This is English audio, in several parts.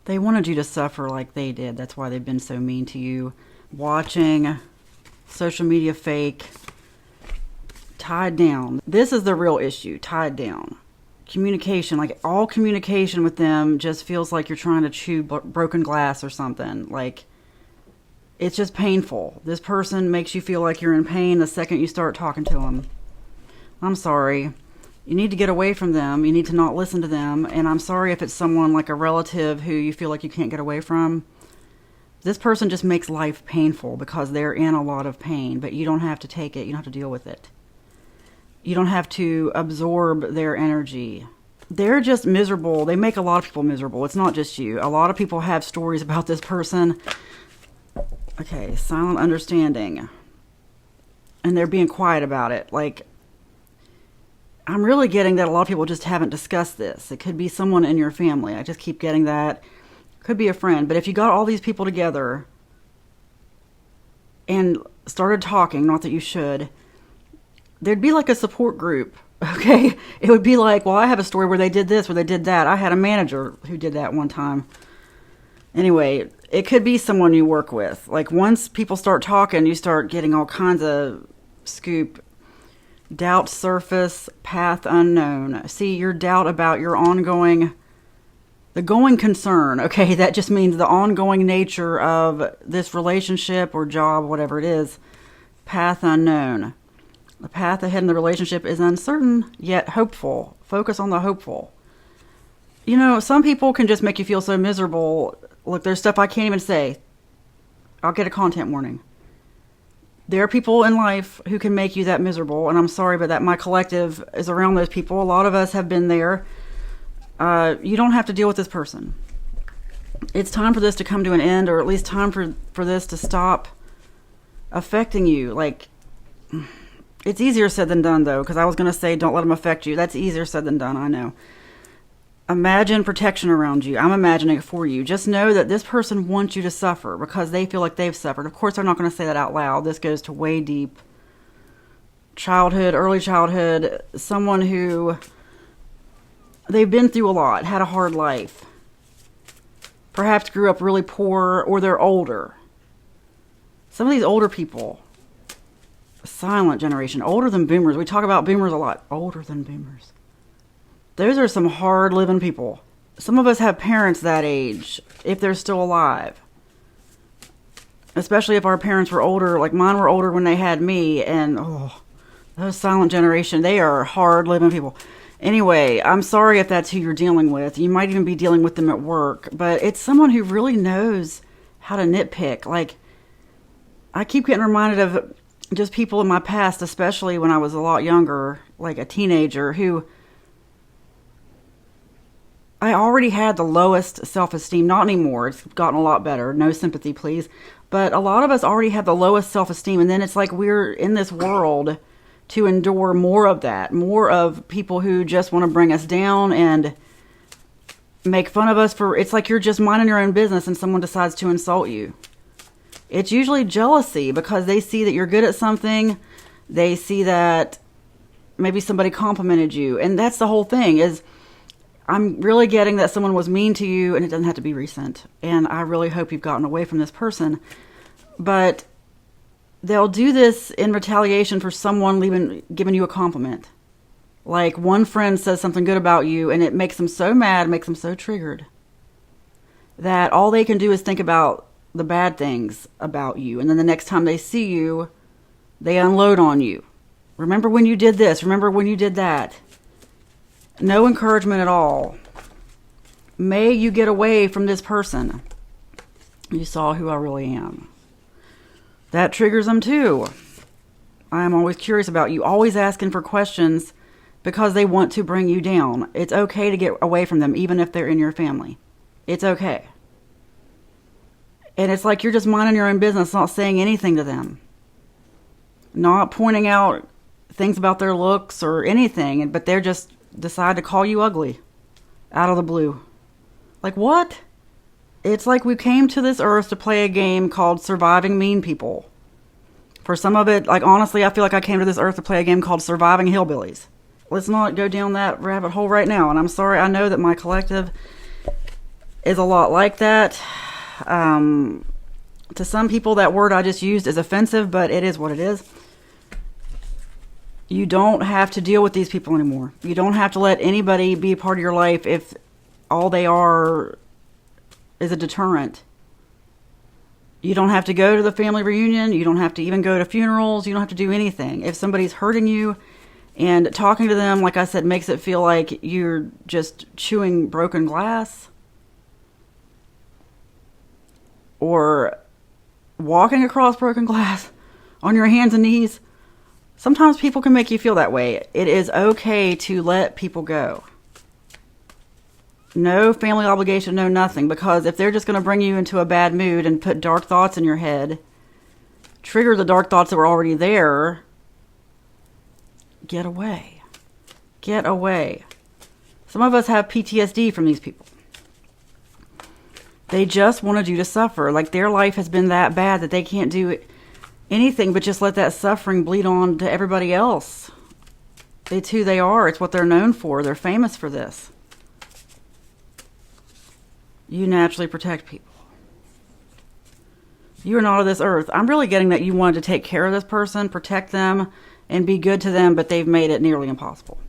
They wanted you to suffer like they did. That's why they've been so mean to you. Watching social media fake. Tied down. This is the real issue. Tied down. Communication. Like, all communication with them just feels like you're trying to chew broken glass or something. Like, it's just painful. This person makes you feel like you're in pain the second you start talking to them. I'm sorry. You need to get away from them. You need to not listen to them. And I'm sorry if it's someone like a relative who you feel like you can't get away from. This person just makes life painful because they're in a lot of pain, but you don't have to take it. You don't have to deal with it. You don't have to absorb their energy. They're just miserable. They make a lot of people miserable. It's not just you. A lot of people have stories about this person. Okay, silent understanding. And they're being quiet about it. Like, I'm really getting that a lot of people just haven't discussed this. It could be someone in your family. I just keep getting that. Could be a friend. But if you got all these people together and started talking, not that you should, there'd be like a support group, okay? It would be like, well, I have a story where they did this, where they did that. I had a manager who did that one time. Anyway, it could be someone you work with. Like, once people start talking, you start getting all kinds of scoop. Doubt surface, path unknown. See, your doubt about your the going concern, okay? That just means the ongoing nature of this relationship or job, whatever it is. Path unknown. The path ahead in the relationship is uncertain, yet hopeful. Focus on the hopeful. You know, some people can just make you feel so miserable. Look, there's stuff I can't even say. I'll get a content warning. There are people in life who can make you that miserable, and I'm sorry, but that my collective is around those people. A lot of us have been there. You don't have to deal with this person. It's time for this to come to an end, or at least time for this to stop affecting you. Like, it's easier said than done, though, because I was going to say don't let them affect you. That's easier said than done, I know. Imagine protection around you. I'm imagining it for you. Just know that this person wants you to suffer because they feel like they've suffered. Of course, they're not going to say that out loud. This goes to way deep. Childhood, early childhood, someone who they've been through a lot, had a hard life. Perhaps grew up really poor, or they're older. Some of these older people, silent generation, older than boomers. We talk about boomers a lot. Older than boomers. Those are some hard-living people. Some of us have parents that age, if they're still alive. Especially if our parents were older, like mine were older when they had me, and those silent generation, they are hard-living people. Anyway, I'm sorry if that's who you're dealing with. You might even be dealing with them at work, but it's someone who really knows how to nitpick. Like, I keep getting reminded of just people in my past, especially when I was a lot younger, like a teenager, who I already had the lowest self-esteem. Not anymore. It's gotten a lot better. No sympathy, please. But a lot of us already have the lowest self-esteem. And then it's like we're in this world to endure more of that. More of people who just want to bring us down and make fun of us for... It's like you're just minding your own business and someone decides to insult you. It's usually jealousy because they see that you're good at something. They see that maybe somebody complimented you. And that's the whole thing is... I'm really getting that someone was mean to you, and it doesn't have to be recent. And I really hope you've gotten away from this person. But they'll do this in retaliation for someone giving you a compliment. Like one friend says something good about you, and it makes them so mad, makes them so triggered, that all they can do is think about the bad things about you. And then the next time they see you, they unload on you. Remember when you did this? Remember when you did that? No encouragement at all. May you get away from this person. You saw who I really am. That triggers them too. I am always curious about you, always asking for questions because they want to bring you down. It's okay to get away from them, even if they're in your family. It's okay. And it's like you're just minding your own business, not saying anything to them. Not pointing out things about their looks or anything, but they're just decide to call you ugly out of the blue. Like, what? It's like we came to this earth to play a game called Surviving Mean People. For some of it, like, honestly, I feel like I came to this earth to play a game called Surviving Hillbillies. Let's not go down that rabbit hole right now. And I'm sorry, I know that my collective is a lot like that. To some people, that word I just used is offensive, but it is what it is. You don't have to deal with these people anymore. You don't have to let anybody be a part of your life if all they are is a deterrent. You don't have to go to the family reunion. You don't have to even go to funerals. You don't have to do anything. If somebody's hurting you and talking to them, like I said, makes it feel like you're just chewing broken glass or walking across broken glass on your hands and knees, sometimes people can make you feel that way. It is okay to let people go. No family obligation, no nothing. Because if they're just going to bring you into a bad mood and put dark thoughts in your head, trigger the dark thoughts that were already there, get away. Get away. Some of us have PTSD from these people. They just wanted you to suffer. Like their life has been that bad that they can't do anything but just let that suffering bleed on to everybody else. It's who they are. It's what they're known for. They're famous for this. You naturally protect people. You are not of this earth. I'm really getting that you wanted to take care of this person, protect them, and be good to them, but they've made it nearly impossible.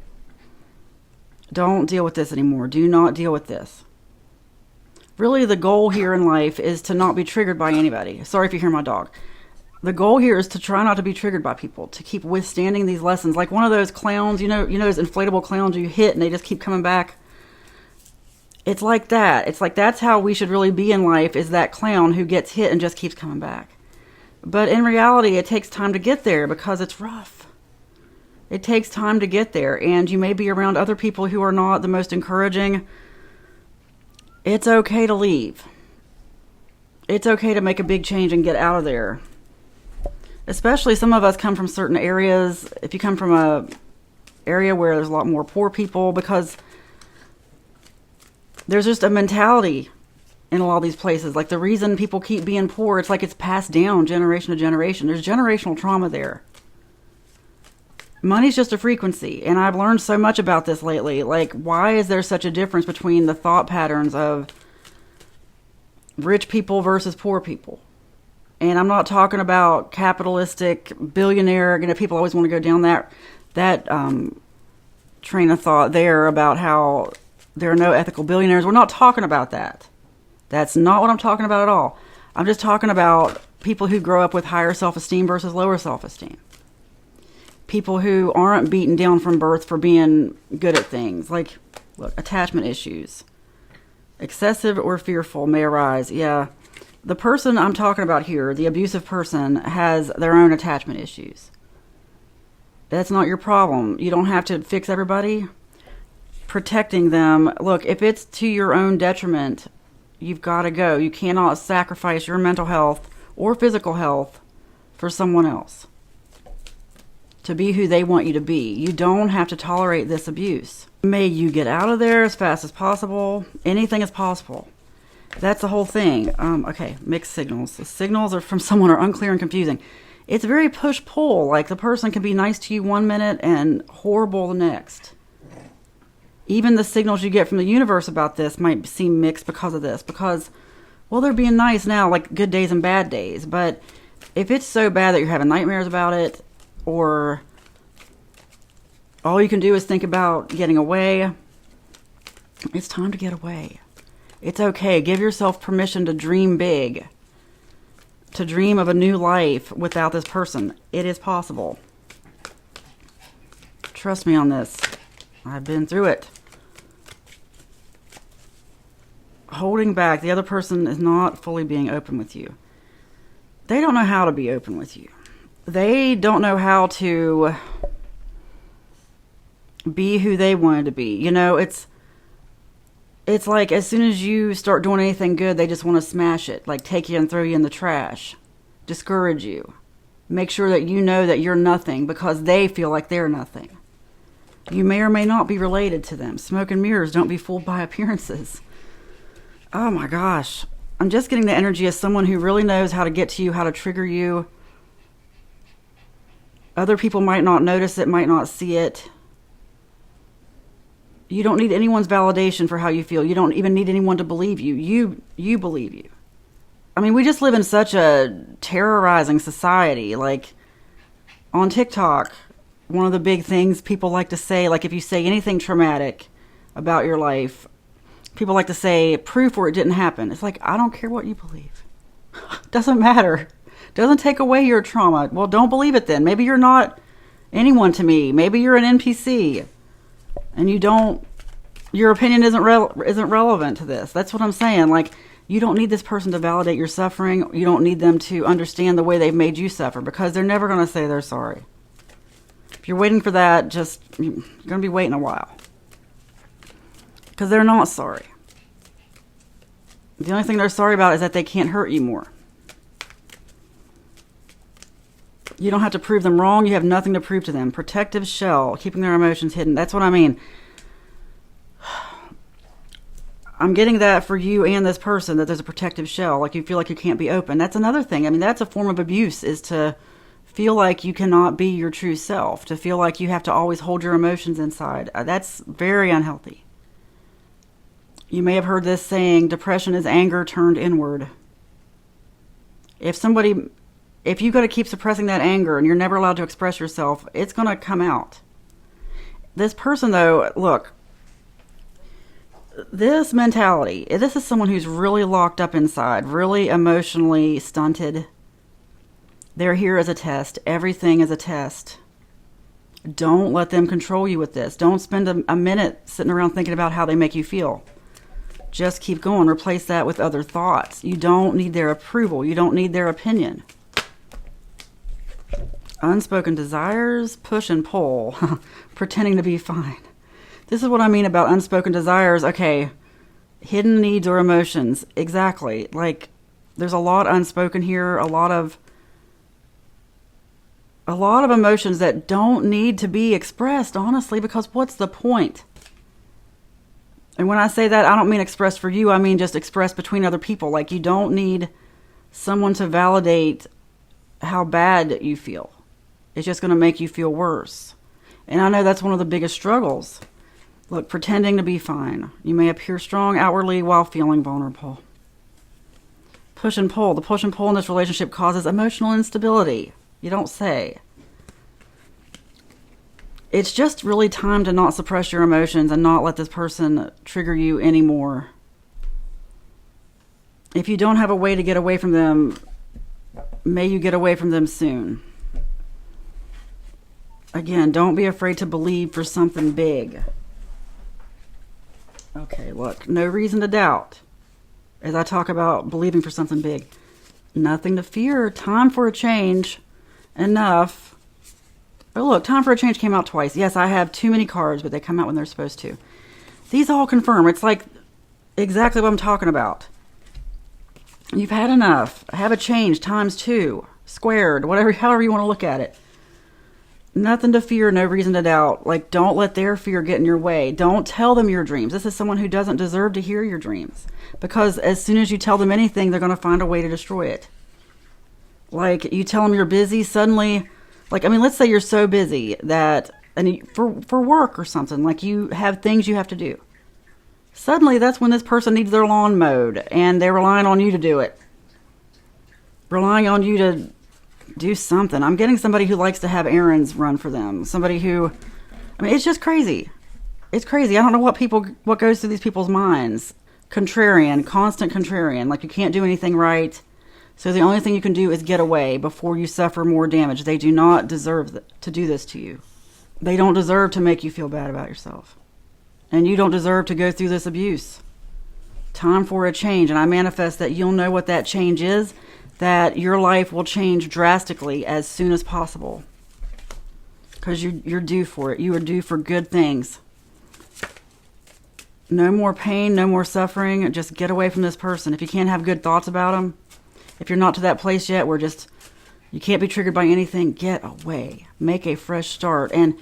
Don't deal with this anymore. Do not deal with this. Really, the goal here in life is to not be triggered by anybody. Sorry if you hear my dog. The goal here is to try not to be triggered by people, to keep withstanding these lessons. Like one of those clowns, you know those inflatable clowns you hit and they just keep coming back? It's like that. It's like that's how we should really be in life, is that clown who gets hit and just keeps coming back. But in reality, it takes time to get there because it's rough. It takes time to get there, and you may be around other people who are not the most encouraging. It's okay to leave. It's okay to make a big change and get out of there. Especially some of us come from certain areas. If you come from a area where there's a lot more poor people, because there's just a mentality in a lot of these places. Like the reason people keep being poor, it's like it's passed down generation to generation. There's generational trauma there. Money's just a frequency, and I've learned so much about this lately. Like, why is there such a difference between the thought patterns of rich people versus poor people? And I'm not talking about capitalistic, billionaire, people always want to go down that train of thought there about how there are no ethical billionaires. We're not talking about that. That's not what I'm talking about at all. I'm just talking about people who grow up with higher self-esteem versus lower self-esteem. People who aren't beaten down from birth for being good at things. Like, look, attachment issues. Excessive or fearful may arise. Yeah. The person I'm talking about here, the abusive person, has their own attachment issues. That's not your problem. You don't have to fix everybody. Protecting them. Look, if it's to your own detriment, you've got to go. You cannot sacrifice your mental health or physical health for someone else to be who they want you to be. You don't have to tolerate this abuse. May you get out of there as fast as possible. Anything is possible. That's the whole thing. Okay, mixed signals. The signals are from someone are unclear and confusing. It's very push-pull. Like the person can be nice to you one minute and horrible the next. Even the signals you get from the universe about this might seem mixed because of this. Because, well, they're being nice now, like good days and bad days. But if it's so bad that you're having nightmares about it, or all you can do is think about getting away, it's time to get away. It's okay. Give yourself permission to dream big. To dream of a new life without this person. It is possible. Trust me on this. I've been through it. Holding back. The other person is not fully being open with you. They don't know how to be open with you. They don't know how to be who they wanted to be. You know, it's like as soon as you start doing anything good, they just want to smash it. Like take you and throw you in the trash. Discourage you. Make sure that you know that you're nothing because they feel like they're nothing. You may or may not be related to them. Smoke and mirrors. Don't be fooled by appearances. Oh my gosh. I'm just getting the energy of someone who really knows how to get to you, how to trigger you. Other people might not notice it, might not see it. You don't need anyone's validation for how you feel. You don't even need anyone to believe you. You believe you. I mean, we just live in such a terrorizing society. Like, on TikTok, one of the big things people like to say, like if you say anything traumatic about your life, people like to say proof or it didn't happen. It's like, I don't care what you believe. Doesn't matter. Doesn't take away your trauma. Well, don't believe it then. Maybe you're not anyone to me. Maybe you're an NPC. And your opinion isn't relevant to this. That's what I'm saying. Like, you don't need this person to validate your suffering. You don't need them to understand the way they've made you suffer, because they're never going to say they're sorry. If you're waiting for that, you're going to be waiting a while. Because they're not sorry. The only thing they're sorry about is that they can't hurt you more. You don't have to prove them wrong. You have nothing to prove to them. Protective shell, keeping their emotions hidden. That's what I mean. I'm getting that for you and this person, that there's a protective shell. Like, you feel like you can't be open. That's another thing. I mean, that's a form of abuse, is to feel like you cannot be your true self. To feel like you have to always hold your emotions inside. That's very unhealthy. You may have heard this saying, depression is anger turned inward. If you've got to keep suppressing that anger and you're never allowed to express yourself, it's going to come out. This person, though, look, this mentality, this is someone who's really locked up inside, really emotionally stunted. They're here as a test. Everything is a test. Don't let them control you with this. Don't spend a minute sitting around thinking about how they make you feel. Just keep going. Replace that with other thoughts. You don't need their approval. You don't need their opinion. Unspoken desires, push and pull, pretending to be fine. This is what I mean about unspoken desires. Okay, hidden needs or emotions. Exactly. Like, there's a lot unspoken here, a lot of emotions that don't need to be expressed, honestly, because what's the point? And when I say that, I don't mean expressed for you. I mean just expressed between other people. Like, you don't need someone to validate how bad you feel. It's just going to make you feel worse. And I know that's one of the biggest struggles. Look, pretending to be fine. You may appear strong outwardly while feeling vulnerable. Push and pull. The push and pull in this relationship causes emotional instability. You don't say. It's just really time to not suppress your emotions and not let this person trigger you anymore. If you don't have a way to get away from them, may you get away from them soon. Again, don't be afraid to believe for something big. Okay, look, no reason to doubt. As I talk about believing for something big. Nothing to fear. Time for a change. Enough. Oh, look, time for a change came out twice. Yes, I have too many cards, but they come out when they're supposed to. These all confirm. It's like exactly what I'm talking about. You've had enough. Have a change times 2, squared, however you want to look at it. Nothing to fear, no reason to doubt. Like, don't let their fear get in your way. Don't tell them your dreams. This is someone who doesn't deserve to hear your dreams. Because as soon as you tell them anything, they're going to find a way to destroy it. Like, you tell them you're busy, suddenly, like, I mean, let's say you're so busy that, for work or something, like you have things you have to do. Suddenly, that's when this person needs their lawn mowed, and they're relying on you to do it. Relying on you to do something. I'm getting somebody who likes to have errands run for them. Somebody who, I mean, it's just crazy. It's crazy. I don't know what goes through these people's minds. Contrarian, constant contrarian. Like, you can't do anything right. So the only thing you can do is get away before you suffer more damage. They do not deserve to do this to you. They don't deserve to make you feel bad about yourself. And you don't deserve to go through this abuse. Time for a change. And I manifest that you'll know what that change is, that your life will change drastically as soon as possible. Because you're due for it. You are due for good things. No more pain, no more suffering. Just get away from this person. If you can't have good thoughts about them, if you're not to that place yet where just you can't be triggered by anything, get away. Make a fresh start. And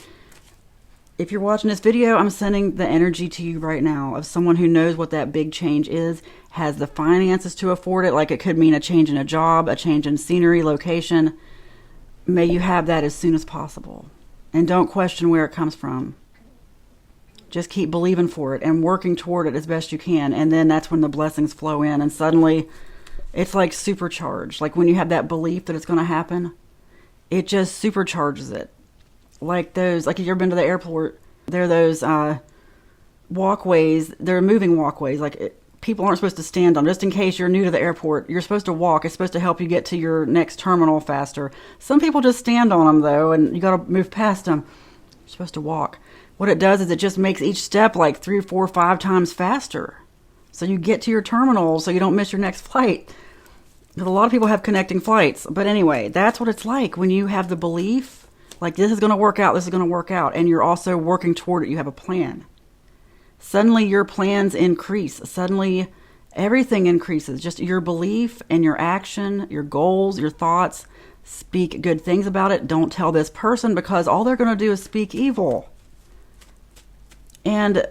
if you're watching this video, I'm sending the energy to you right now of someone who knows what that big change is, has the finances to afford it. Like, it could mean a change in a job, a change in scenery, location. May you have that as soon as possible. And don't question where it comes from. Just keep believing for it and working toward it as best you can. And then that's when the blessings flow in. And suddenly it's like supercharged. Like when you have that belief that it's going to happen, it just supercharges it. Like those, like if you've ever been to the airport, there are those walkways. They're moving walkways. People aren't supposed to stand on. Just in case you're new to the airport, you're supposed to walk. It's supposed to help you get to your next terminal faster. Some people just stand on them, though, and you got to move past them. You're supposed to walk. What it does is it just makes each step like 3, 4, 5 times faster. So you get to your terminal so you don't miss your next flight. Because a lot of people have connecting flights. But anyway, that's what it's like when you have the belief, like this is going to work out, this is going to work out, and you're also working toward it. You have a plan. Suddenly your plans increase. Suddenly everything increases. Just your belief and your action, your goals, your thoughts. Speak good things about it. Don't tell this person, because all they're going to do is speak evil. And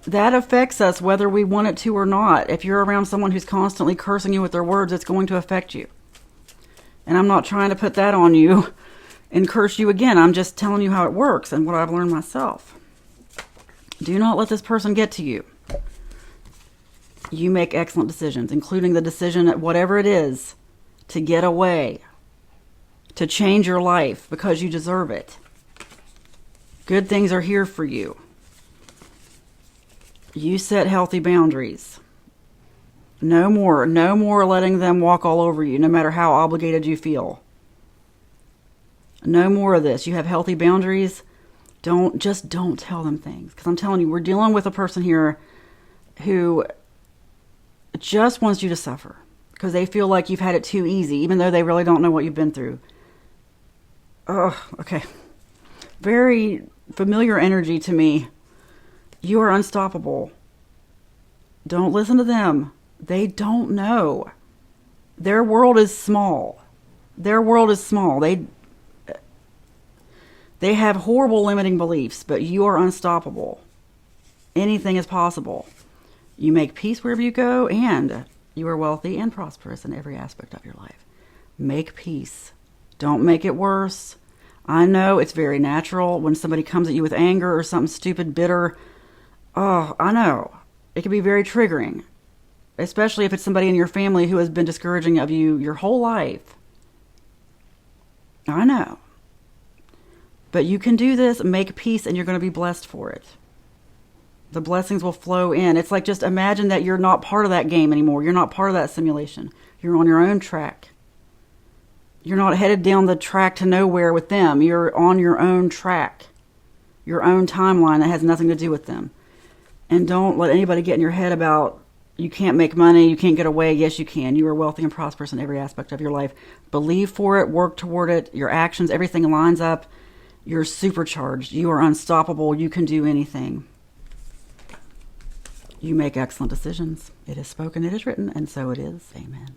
that affects us whether we want it to or not. If you're around someone who's constantly cursing you with their words, it's going to affect you. And I'm not trying to put that on you and curse you again. I'm just telling you how it works and what I've learned myself. Do not let this person get to you. You make excellent decisions, including the decision, whatever it is, to get away, to change your life because you deserve it. Good things are here for you. You set healthy boundaries. No more letting them walk all over you, no matter how obligated you feel. No more of this. You have healthy boundaries. Don't tell them things. Because I'm telling you, we're dealing with a person here who just wants you to suffer. Because they feel like you've had it too easy, even though they really don't know what you've been through. Oh, okay. Very familiar energy to me. You are unstoppable. Don't listen to them. They don't know. Their world is small. They have horrible limiting beliefs, but you are unstoppable. Anything is possible. You make peace wherever you go, and you are wealthy and prosperous in every aspect of your life. Make peace. Don't make it worse. I know it's very natural when somebody comes at you with anger or something stupid, bitter. Oh, I know. It can be very triggering, especially if it's somebody in your family who has been discouraging of you your whole life. I know. But you can do this, make peace, and you're going to be blessed for it. The blessings will flow in. It's like, just imagine that you're not part of that game anymore. You're not part of that simulation. You're on your own track. You're not headed down the track to nowhere with them. You're on your own track, your own timeline that has nothing to do with them. And don't let anybody get in your head about you can't make money, you can't get away. Yes, you can. You are wealthy and prosperous in every aspect of your life. Believe for it, work toward it. Your actions, everything lines up. You're supercharged. You are unstoppable. You can do anything. You make excellent decisions. It is spoken, it is written, and so it is. Amen.